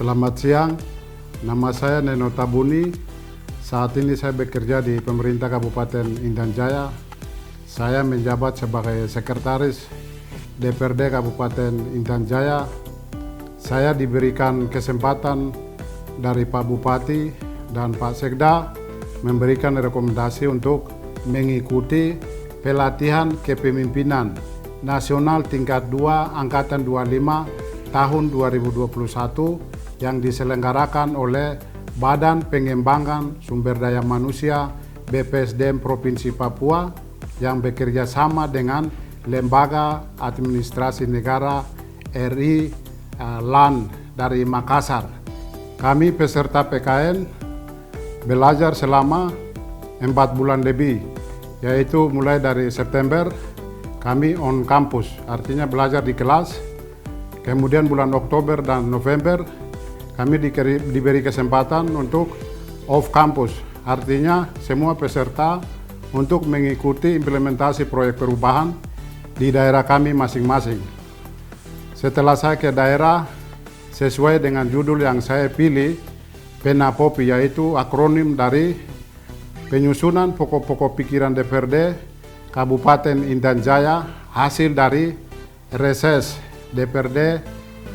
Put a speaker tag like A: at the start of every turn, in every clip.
A: Selamat siang, nama saya Neno Tabuni. Saat ini saya bekerja di pemerintah Kabupaten Intan Jaya. Saya menjabat sebagai sekretaris DPRD Kabupaten Intan Jaya. Saya diberikan kesempatan dari Pak Bupati dan Pak Sekda memberikan rekomendasi untuk mengikuti pelatihan kepemimpinan nasional tingkat 2 Angkatan 25 tahun 2021 yang diselenggarakan oleh Badan Pengembangan Sumber Daya Manusia BPSDM Provinsi Papua yang bekerja sama dengan Lembaga Administrasi Negara RI LAN dari Makassar. Kami peserta PKN belajar selama 4 bulan lebih, yaitu mulai dari September kami on campus, artinya belajar di kelas. Kemudian bulan Oktober dan November kami diberi kesempatan untuk off campus, artinya semua peserta untuk mengikuti implementasi proyek perubahan di daerah kami masing-masing. Setelah saya ke daerah, sesuai dengan judul yang saya pilih, PENAPOPI, yaitu akronim dari Penyusunan Pokok-Pokok Pikiran DPRD Kabupaten Intan Jaya, hasil dari reses DPRD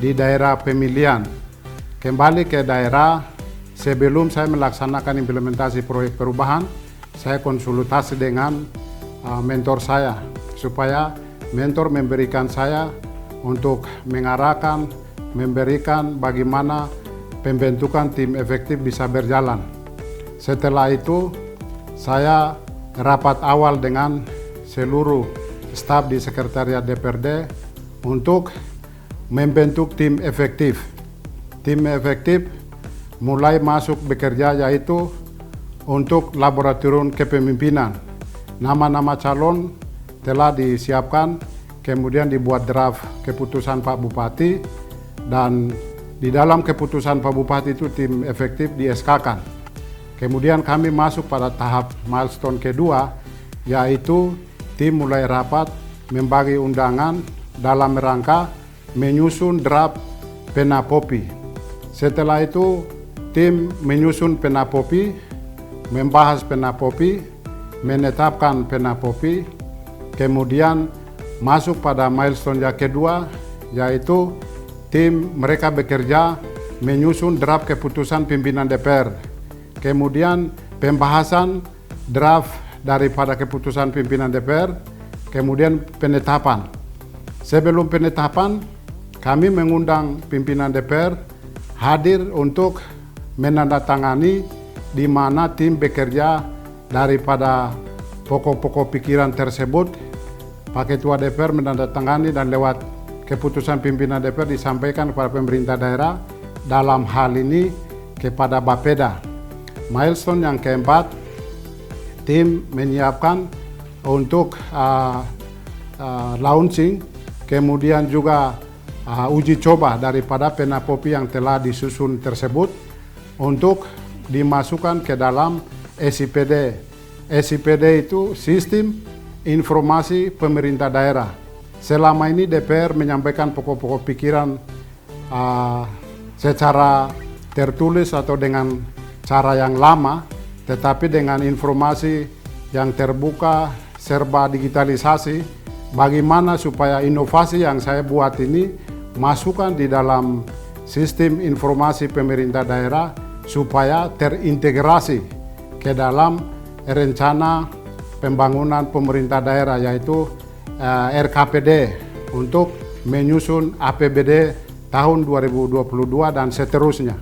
A: di daerah pemilihan. Kembali ke daerah, sebelum saya melaksanakan implementasi proyek perubahan, saya konsultasi dengan mentor saya, supaya mentor memberikan saya untuk mengarahkan, memberikan bagaimana pembentukan tim efektif bisa berjalan. Setelah itu, saya rapat awal dengan seluruh staf di Sekretariat DPRD untuk membentuk tim efektif. Tim efektif mulai masuk bekerja, yaitu untuk laboratorium kepemimpinan. Nama-nama calon telah disiapkan, kemudian dibuat draft keputusan Pak Bupati, dan di dalam keputusan Pak Bupati itu tim efektif di-SK-kan. Kemudian kami masuk pada tahap milestone kedua, yaitu tim mulai rapat membagi undangan dalam rangka menyusun draft PENAPOPI. Setelah itu, tim menyusun PENAPOPI, membahas PENAPOPI, menetapkan PENAPOPI, kemudian masuk pada milestone yang kedua, yaitu tim mereka bekerja menyusun draft keputusan pimpinan DPR. Kemudian pembahasan draft daripada keputusan pimpinan DPR, kemudian penetapan. Sebelum penetapan, kami mengundang pimpinan DPR hadir untuk menandatangani di mana tim bekerja daripada pokok-pokok pikiran tersebut. Pak Ketua DPR menandatangani dan lewat keputusan pimpinan DPR disampaikan kepada pemerintah daerah, dalam hal ini kepada Bapeda. Milestone yang keempat, tim menyiapkan untuk launching, kemudian juga uji coba daripada PENAPOPI yang telah disusun tersebut untuk dimasukkan ke dalam SIPD. SIPD itu Sistem Informasi Pemerintah Daerah. Selama ini DPR menyampaikan pokok-pokok pikiran secara tertulis atau dengan cara yang lama, tetapi dengan informasi yang terbuka, serba digitalisasi, bagaimana supaya inovasi yang saya buat ini masukkan di dalam sistem informasi pemerintah daerah supaya terintegrasi ke dalam rencana pembangunan pemerintah daerah, yaitu RKPD, untuk menyusun APBD tahun 2022 dan seterusnya.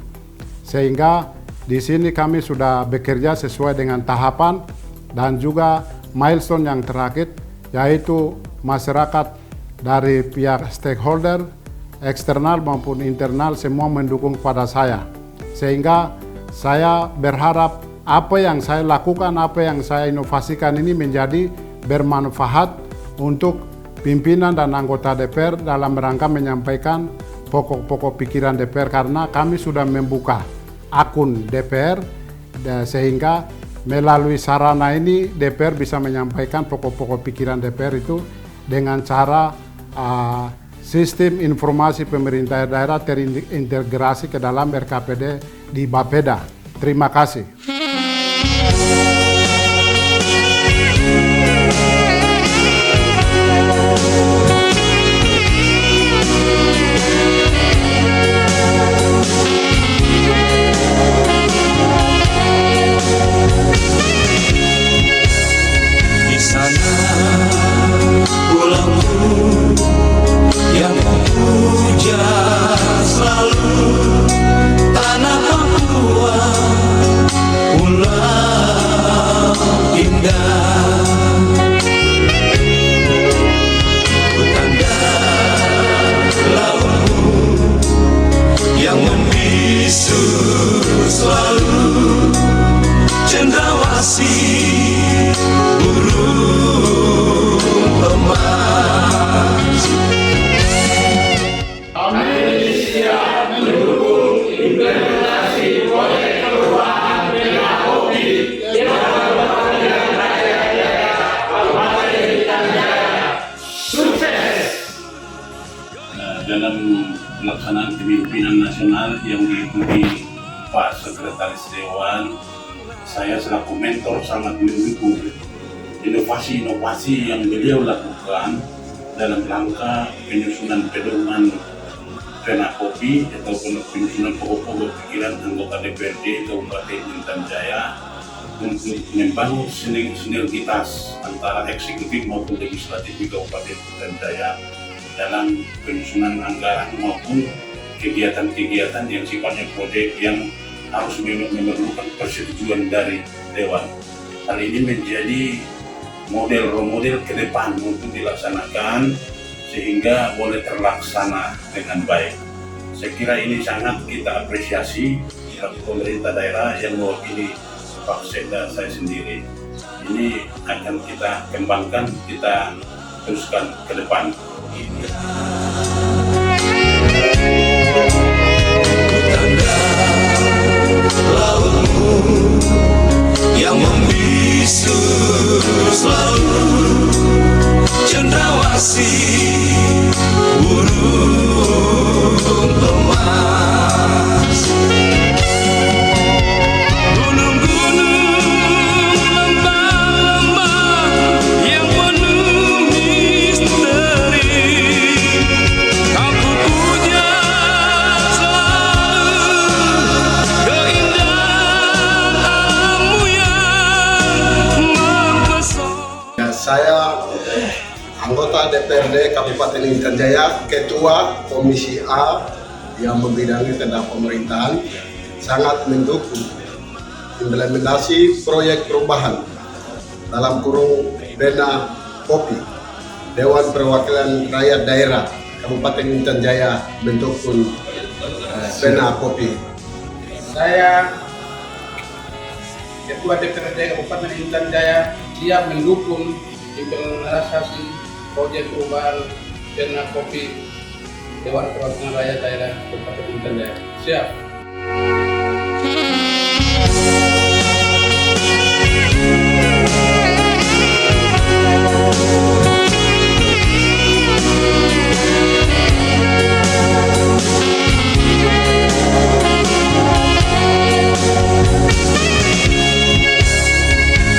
A: Sehingga di sini kami sudah bekerja sesuai dengan tahapan dan juga milestone yang terakhir, yaitu masyarakat dari pihak stakeholder, eksternal maupun internal, semua mendukung pada saya. Sehingga saya berharap apa yang saya lakukan, apa yang saya inovasikan ini menjadi bermanfaat untuk pimpinan dan anggota DPR dalam rangka menyampaikan pokok-pokok pikiran DPR, karena kami sudah membuka akun DPR, sehingga melalui sarana ini DPR bisa menyampaikan pokok-pokok pikiran DPR itu dengan cara sistem informasi pemerintah daerah terintegrasi ke dalam RKPD di Bapeda. Terima kasih.
B: Di sana pulangku yang puja selalu tanah Papua, pulau indah, petanda lautmu yang membisu selalu, cendrawasih burung emas. Indonesia mendukung implementasi proyek perubahan Bena Kopi di Kabupaten Jaya, Kabupaten Intan Jaya. Sukses!
C: Dalam pelaksanaan kepemimpinan nasional yang diikuti Pak Sekretaris Dewan, saya selaku mentor sangat mendukung inovasi-inovasi yang beliau lakukan dalam rangka penyusunan pedoman Bena Kopi atau penyusunan pokok-pokok pikiran anggota DPRD Kabupaten Intan Jaya untuk membangun sinergitas antara eksekutif maupun legislatif di Kabupaten Intan Jaya dalam penyusunan anggaran maupun kegiatan-kegiatan yang sifatnya proyek yang harus memerlukan persetujuan dari Dewan. Hal ini menjadi model ke depan untuk dilaksanakan sehingga boleh terlaksana dengan baik. Saya kira ini sangat kita apresiasi dari pemerintah daerah yang mewakili Pak Sekda saya sendiri. Ini akan kita kembangkan, kita teruskan ke depan.
B: Lautmu yang membisu selalu, cendrawasih burung emas. Gunung-gunung, lembah-lembah yang penuh misteri, kau puja selalu, keindahan alammu yang mempesona.
D: Saya anggota DPRD Kabupaten Intan Jaya, Ketua Komisi A yang membidangi tentang pemerintahan, sangat mendukung implementasi proyek perubahan dalam kurung Bena Kopi. Dewan Perwakilan Rakyat Daerah Kabupaten Intan Jaya mendukung Bena Kopi.
E: Saya Ketua DPRD Kabupaten Intan Jaya siap mendukung implementasi proyek perubahan Bena Kopi Dewan Perwakilan Rakyat Daerah Kabupaten Intan Jaya. Siap.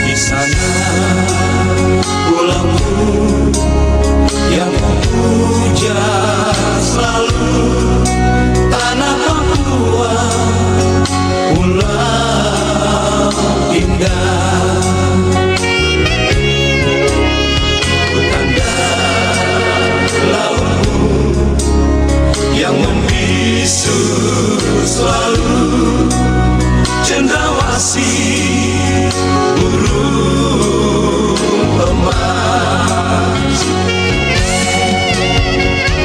B: Di sana pulangku yang puja selalu tanah Papua, pulau indah, petanda lautmu yang membisu selalu, cendrawasih burung emas.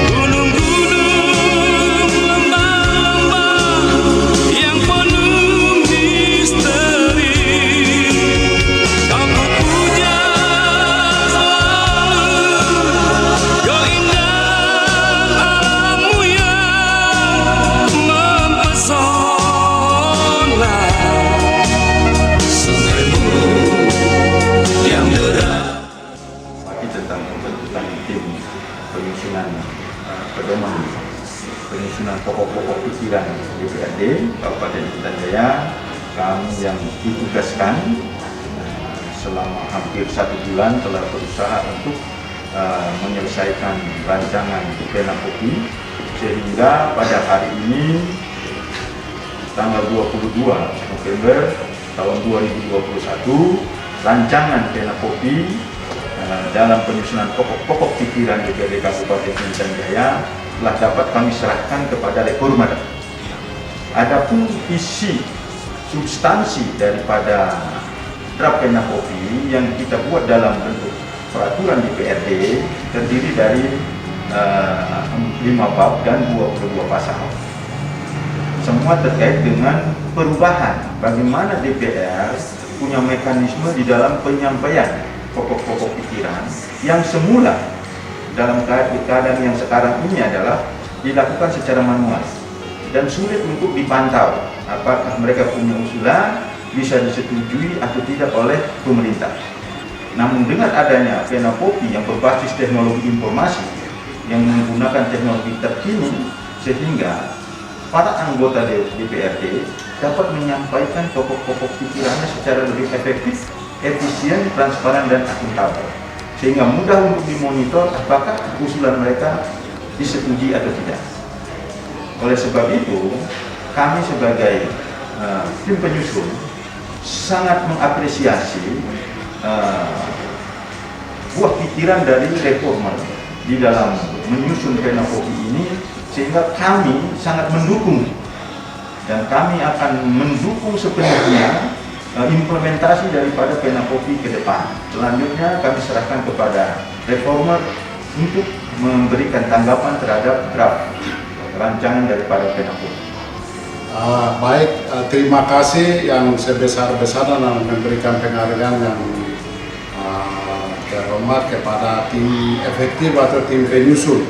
B: Gunung-gunung, lembah-lembah yang penuh misteri, kau puja selalu, keindahan alammu yang mempesona. Sungaimu yang deras.
F: Tentang pembentukan tim penyusunan pedoman penyusunan pokok-pokok pikiran DPRD Kabupaten Intan Jaya. Kami yang ditugaskan selama hampir 1 bulan telah berusaha untuk menyelesaikan rancangan pena kopi, sehingga pada hari ini tanggal 22 November tahun 2021 rancangan pena kopi dalam penyusunan pokok-pokok pikiran DPRD Kabupaten Intan Jaya telah dapat kami serahkan kepada Reformer. Adapun isi substansi daripada draft pena kopi yang kita buat dalam bentuk peraturan DPRD terdiri dari 5 bab dan 22 pasal. Semua terkait dengan perubahan bagaimana DPR punya mekanisme di dalam penyampaian pokok-pokok pikiran yang semula dalam keadaan yang sekarang ini adalah dilakukan secara manual dan sulit untuk dipantau apakah mereka punya usulan bisa disetujui atau tidak oleh pemerintah. Namun dengan adanya pena kopi yang berbasis teknologi informasi yang menggunakan teknologi terkini, sehingga para anggota DPRD dapat menyampaikan pokok-pokok pikirannya secara lebih efektif, efisien, transparan, dan akuntabel, sehingga mudah untuk dimonitor apakah usulan mereka disetujui atau tidak. Oleh sebab itu, kami sebagai tim penyusun sangat mengapresiasi buah pikiran dari Reformer di dalam menyusun pena kopi ini, sehingga kami sangat mendukung dan kami akan mendukung sepenuhnya implementasi daripada pena kopi ke depan. Selanjutnya kami serahkan kepada Reformer untuk memberikan tanggapan terhadap draft rancangan daripada pena kopi.
A: Baik, terima kasih yang sebesar-besarnya dalam memberikan penghargaan yang terhormat kepada tim efektif atau tim penyusun,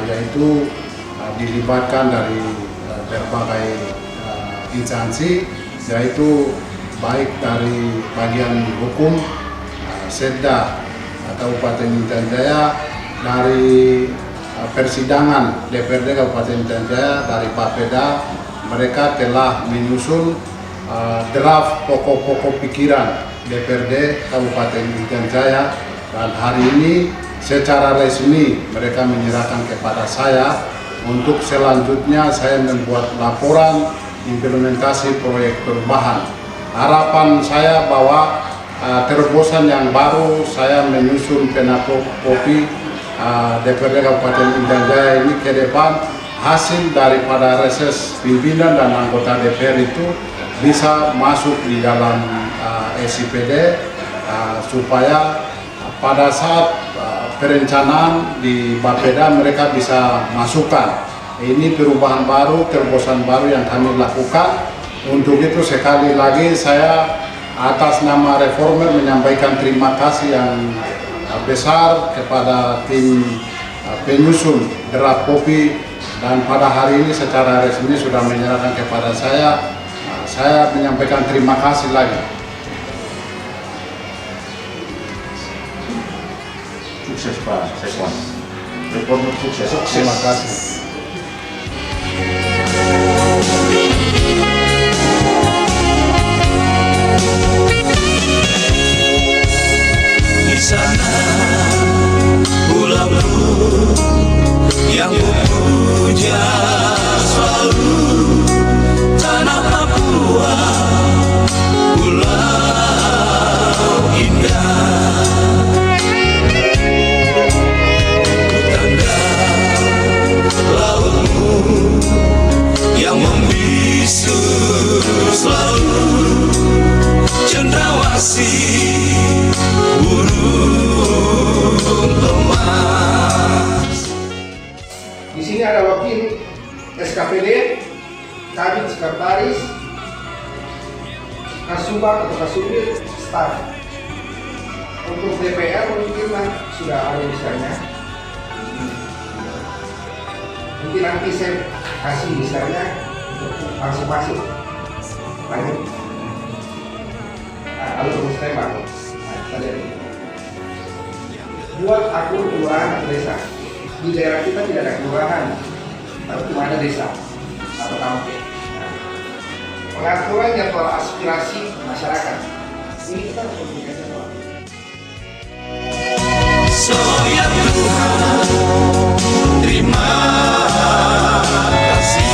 A: yaitu dilibatkan dari berbagai instansi, yaitu baik dari bagian hukum, Setda Kabupaten Intan Jaya, dari persidangan DPRD Kabupaten Intan Jaya, dari Bapeda. Mereka telah menyusun draft pokok-pokok pikiran DPRD Kabupaten Intan Jaya, dan hari ini secara resmi mereka menyerahkan kepada saya untuk selanjutnya saya membuat laporan implementasi proyek perubahan. Harapan saya bahwa terobosan yang baru saya menyusun pena kopi DPRD Kabupaten Intan Jaya ini ke depan, hasil daripada reses pimpinan dan anggota DPR itu bisa masuk di dalam SIPD, supaya pada saat perencanaan di Bapeda mereka bisa masukkan. Ini perubahan baru, terobosan baru yang kami lakukan. Untuk itu sekali lagi saya atas nama Reformer menyampaikan terima kasih yang besar kepada tim penyusun draft kopi, dan pada hari ini secara resmi sudah menyerahkan kepada saya. Saya menyampaikan terima kasih lagi.
F: Sukses Pak Sekwan. Reformer sukses.
A: Terima kasih.
B: Di sana pulaumu yang memuja selalu, tanah Papua, pulau indah. Tanda lautmu yang membisu selalu, cendrawasih burung emas.
G: Di sini ada wakil SKPD, Kadin Sekretaris, Kasubag atau Kasubir, staf. Untuk DPR mungkin sudah ada misalnya. Mungkin nanti saya kasih misalnya untuk masing-masing. Lanjut. Lalu terus tembak. Buat akun kelurahan desa. di daerah kita tidak ada kelurahan, tapi cuma ada desa atau kampung. Nah, pengaturan jadwal aspirasi masyarakat ini kita harus memberikan jadwal.
B: So ya Tuhan, terima kasih.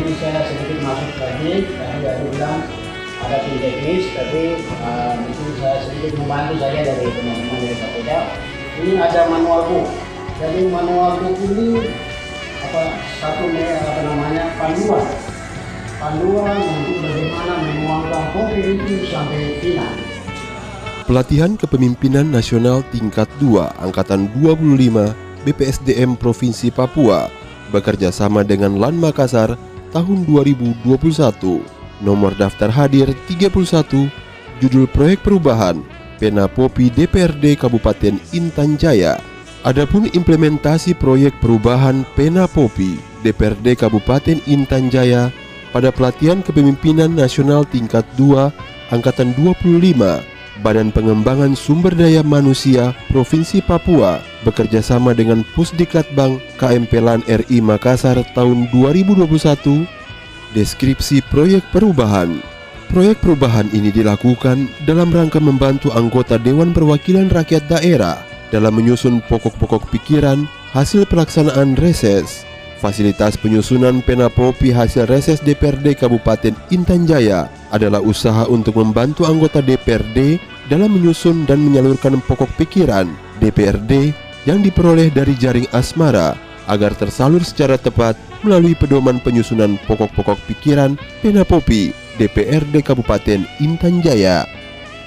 H: Ini saya sedikit masuk lagi, tadi ada bilang ada tim teknis, tapi di sini saya sedikit membantu saya dari teman-teman dari Bapeda. Ini ada manual book, jadi manual book ini panduan untuk bagaimana menuangkan kopi itu sampai final.
I: Pelatihan Kepemimpinan Nasional Tingkat 2 Angkatan 25 BPSDM Provinsi Papua bekerja sama dengan LAN Makassar tahun 2021. Nomor daftar hadir 31, judul proyek perubahan Pena Popi DPRD Kabupaten Intan Jaya. Adapun implementasi proyek perubahan Pena Popi DPRD Kabupaten Intan Jaya pada pelatihan Kepemimpinan Nasional Tingkat 2 Angkatan 25 Badan Pengembangan Sumber Daya Manusia Provinsi Papua bekerjasama dengan Pusdiklatbang KMP LAN RI Makassar tahun 2021. Deskripsi proyek perubahan. Proyek perubahan ini dilakukan dalam rangka membantu anggota Dewan Perwakilan Rakyat Daerah dalam menyusun pokok-pokok pikiran hasil pelaksanaan reses. Fasilitas penyusunan Pena Popi hasil reses DPRD Kabupaten Intan Jaya adalah usaha untuk membantu anggota DPRD dalam menyusun dan menyalurkan pokok pikiran DPRD yang diperoleh dari jaring asmara agar tersalur secara tepat melalui pedoman penyusunan pokok-pokok pikiran Pena Popi DPRD Kabupaten Intan Jaya.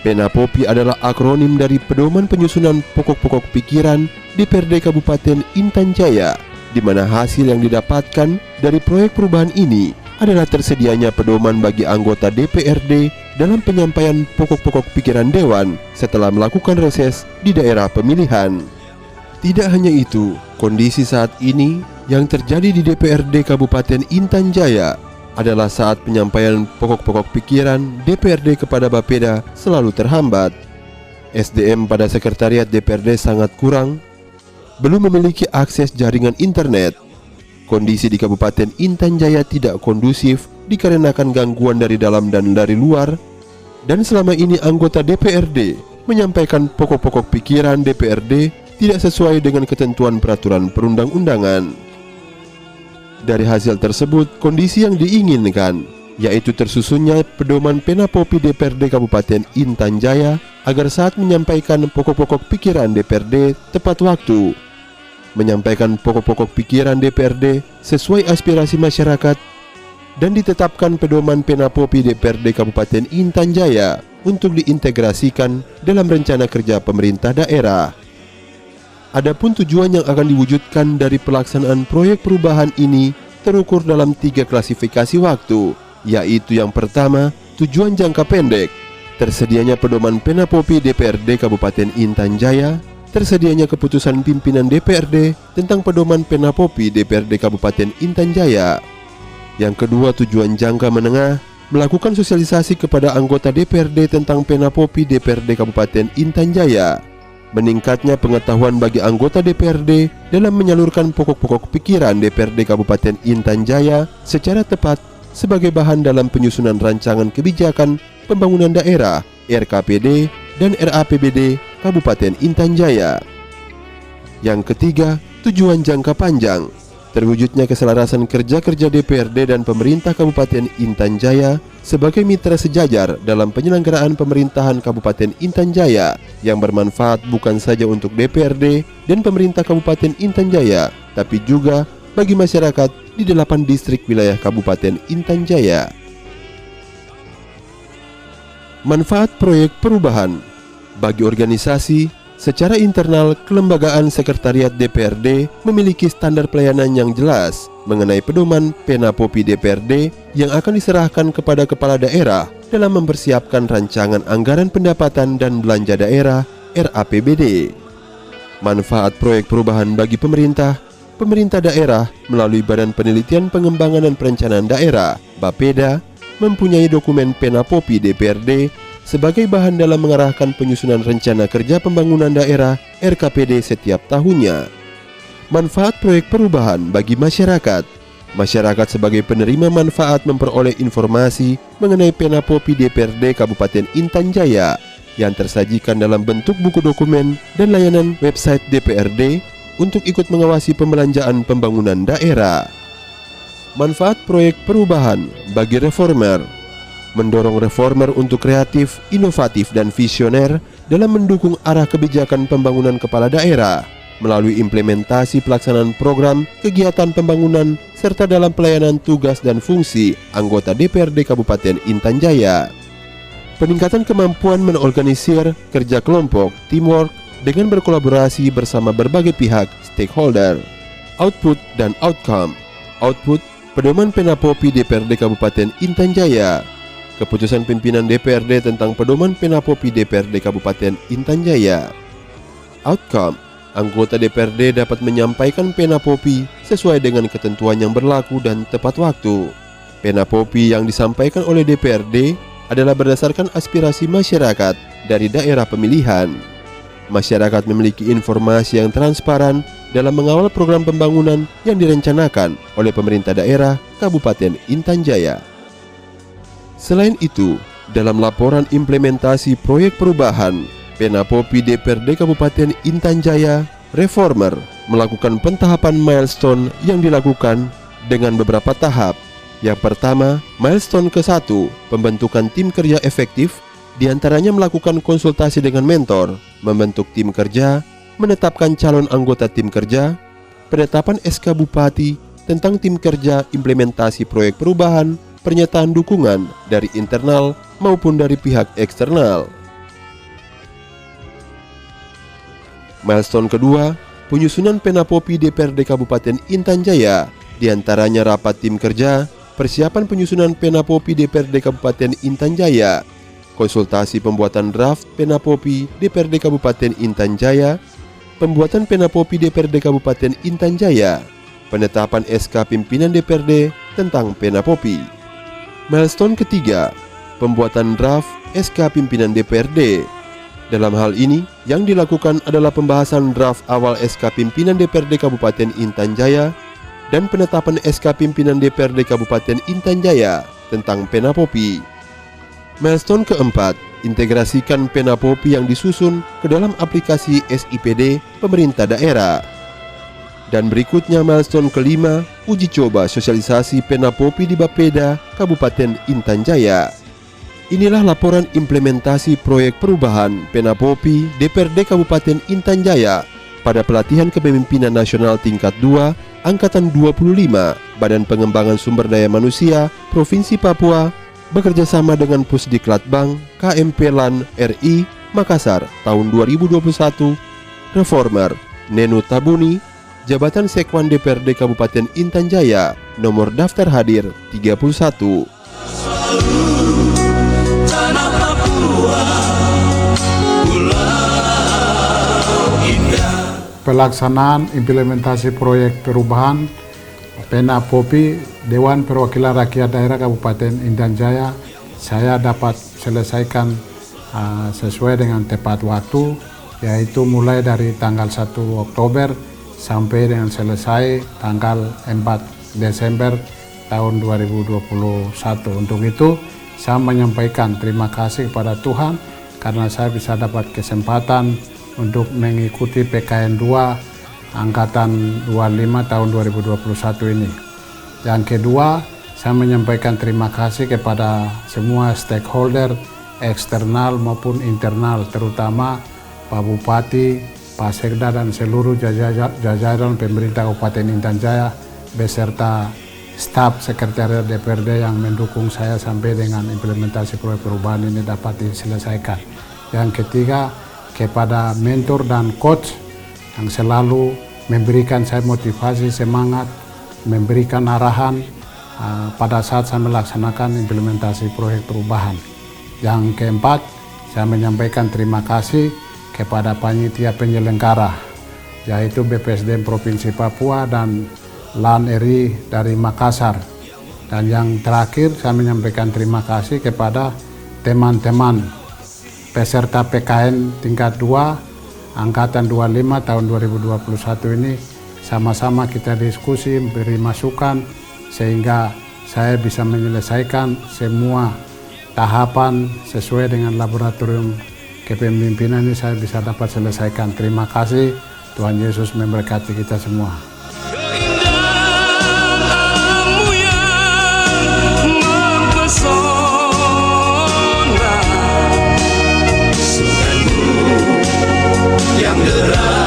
I: Pena Popi adalah akronim dari pedoman penyusunan pokok-pokok pikiran DPRD Kabupaten Intan Jaya, di mana hasil yang didapatkan dari proyek perubahan ini adalah tersedianya pedoman bagi anggota DPRD dalam penyampaian pokok-pokok pikiran Dewan setelah melakukan reses di daerah pemilihan. Tidak hanya itu, kondisi saat ini yang terjadi di DPRD Kabupaten Intan Jaya adalah saat penyampaian pokok-pokok pikiran DPRD kepada Bapeda selalu terhambat. SDM pada sekretariat DPRD sangat kurang, belum memiliki akses jaringan internet. Kondisi di Kabupaten Intan Jaya tidak kondusif dikarenakan gangguan dari dalam dan dari luar, dan selama ini anggota DPRD menyampaikan pokok-pokok pikiran DPRD tidak sesuai dengan ketentuan peraturan perundang-undangan. Dari hasil tersebut, kondisi yang diinginkan yaitu tersusunnya pedoman Pena Popi DPRD Kabupaten Intan Jaya agar saat menyampaikan pokok-pokok pikiran DPRD tepat waktu, menyampaikan pokok-pokok pikiran DPRD sesuai aspirasi masyarakat, dan ditetapkan pedoman Pena Popi DPRD Kabupaten Intan Jaya untuk diintegrasikan dalam rencana kerja pemerintah daerah. Adapun tujuan yang akan diwujudkan dari pelaksanaan proyek perubahan ini terukur dalam 3 klasifikasi waktu, yaitu yang pertama, tujuan jangka pendek, tersedianya pedoman Pena Popi DPRD Kabupaten Intan Jaya, tersedianya keputusan pimpinan DPRD tentang pedoman Pena Popi DPRD Kabupaten Intan Jaya. Yang kedua, tujuan jangka menengah, melakukan sosialisasi kepada anggota DPRD tentang Pena Popi DPRD Kabupaten Intan Jaya, meningkatnya pengetahuan bagi anggota DPRD dalam menyalurkan pokok-pokok pikiran DPRD Kabupaten Intan Jaya secara tepat sebagai bahan dalam penyusunan rancangan kebijakan pembangunan daerah RKPD dan RAPBD Kabupaten Intan Jaya. Yang ketiga, tujuan jangka panjang, terwujudnya keselarasan kerja-kerja DPRD dan pemerintah Kabupaten Intan Jaya sebagai mitra sejajar dalam penyelenggaraan pemerintahan Kabupaten Intan Jaya yang bermanfaat bukan saja untuk DPRD dan pemerintah Kabupaten Intan Jaya, tapi juga bagi masyarakat di 8 distrik wilayah Kabupaten Intan Jaya. Manfaat proyek perubahan bagi organisasi. Secara internal, kelembagaan sekretariat DPRD memiliki standar pelayanan yang jelas mengenai pedoman Pena Popi DPRD yang akan diserahkan kepada kepala daerah dalam mempersiapkan rancangan anggaran pendapatan dan belanja daerah RAPBD. Manfaat proyek perubahan bagi pemerintah pemerintah daerah melalui Badan Penelitian Pengembangan dan Perencanaan Daerah (Bapeda) mempunyai dokumen Penapopi DPRD sebagai bahan dalam mengarahkan penyusunan rencana kerja pembangunan daerah RKPD setiap tahunnya. Manfaat proyek perubahan bagi masyarakat. Masyarakat sebagai penerima manfaat memperoleh informasi mengenai Penapopi DPRD Kabupaten Intan Jaya yang tersajikan dalam bentuk buku dokumen dan layanan website DPRD untuk ikut mengawasi pembelanjaan pembangunan daerah. Manfaat proyek perubahan bagi reformer. Mendorong reformer untuk kreatif, inovatif, dan visioner dalam mendukung arah kebijakan pembangunan kepala daerah melalui implementasi pelaksanaan program, kegiatan pembangunan, serta dalam pelayanan tugas dan fungsi anggota DPRD Kabupaten Intan Jaya. Peningkatan kemampuan menorganisir kerja kelompok, teamwork, dengan berkolaborasi bersama berbagai pihak stakeholder. Output dan outcome. Output, pedoman Penapopi DPRD Kabupaten Intan Jaya. Keputusan pimpinan DPRD tentang pedoman Penapopi DPRD Kabupaten Intan Jaya. Outcome, anggota DPRD dapat menyampaikan Penapopi sesuai dengan ketentuan yang berlaku dan tepat waktu. Penapopi yang disampaikan oleh DPRD adalah berdasarkan aspirasi masyarakat dari daerah pemilihan. Masyarakat memiliki informasi yang transparan dalam mengawal program pembangunan yang direncanakan oleh pemerintah daerah Kabupaten Intan Jaya. Selain itu, dalam laporan implementasi proyek perubahan, Penapopi DPRD Kabupaten Intan Jaya, reformer melakukan pentahapan milestone yang dilakukan dengan beberapa tahap. Yang pertama, milestone ke-1, pembentukan tim kerja efektif, diantaranya melakukan konsultasi dengan mentor, membentuk tim kerja, menetapkan calon anggota tim kerja, penetapan SK Bupati tentang tim kerja implementasi proyek perubahan, pernyataan dukungan dari internal maupun dari pihak eksternal. Milestone kedua, penyusunan Penapopi DPRD Kabupaten Intan Jaya, diantaranya rapat tim kerja, persiapan penyusunan Penapopi DPRD Kabupaten Intan Jaya, konsultasi pembuatan draft Penapopi DPRD Kabupaten Intan Jaya, pembuatan Penapopi DPRD Kabupaten Intan Jaya, penetapan SK pimpinan DPRD tentang Penapopi. Milestone ketiga, pembuatan draft SK pimpinan DPRD. Dalam hal ini, yang dilakukan adalah pembahasan draft awal SK pimpinan DPRD Kabupaten Intan Jaya dan penetapan SK pimpinan DPRD Kabupaten Intan Jaya tentang Penapopi. Milestone keempat, integrasikan Penapopi yang disusun ke dalam aplikasi SIPD pemerintah daerah. Dan berikutnya milestone kelima, uji coba sosialisasi Penapopi di Bapeda Kabupaten Intan Jaya. Inilah laporan implementasi proyek perubahan Penapopi DPRD Kabupaten Intan Jaya pada pelatihan kepemimpinan nasional tingkat 2 Angkatan 25 Badan Pengembangan Sumber Daya Manusia Provinsi Papua bekerja sama dengan Pusdiklatbang KMP LAN RI Makassar tahun 2021. Reformer Nenu Tabuni, Jabatan Sekwan DPRD Kabupaten Intan Jaya, nomor daftar hadir 31.
B: Tanah Papua, Pulau Indah.
A: Pelaksanaan implementasi proyek perubahan Penapopi Dewan Perwakilan Rakyat Daerah Kabupaten Intan Jaya, saya dapat selesaikan sesuai dengan tepat waktu, yaitu mulai dari tanggal 1 Oktober sampai dengan selesai tanggal 4 Desember tahun 2021. Untuk itu, saya menyampaikan terima kasih kepada Tuhan karena saya bisa dapat kesempatan untuk mengikuti PKN 2 Angkatan 25 tahun 2021 ini. Yang kedua, saya menyampaikan terima kasih kepada semua stakeholder eksternal maupun internal, terutama Pak Bupati, Pak Sekda dan seluruh jajaran pemerintah Kabupaten Intan Jaya beserta staf sekretariat DPRD yang mendukung saya sampai dengan implementasi proyek perubahan ini dapat diselesaikan. Yang ketiga, kepada mentor dan coach yang selalu memberikan saya motivasi, semangat, memberikan arahan pada saat saya melaksanakan implementasi proyek perubahan. Yang keempat, saya menyampaikan terima kasih kepada panitia penyelenggara yaitu BPSDM Provinsi Papua dan LAN RI dari Makassar. Dan yang terakhir saya menyampaikan terima kasih kepada teman-teman peserta PKN tingkat 2 Angkatan 25 tahun 2021 ini. Sama-sama kita diskusi, beri masukan sehingga saya bisa menyelesaikan semua tahapan sesuai dengan laboratorium kepemimpinan ini, saya bisa dapat selesaikan. Terima kasih, Tuhan Yesus memberkati kita semua.
B: Keindahanmu yang mempesona, sunganmu yang deras.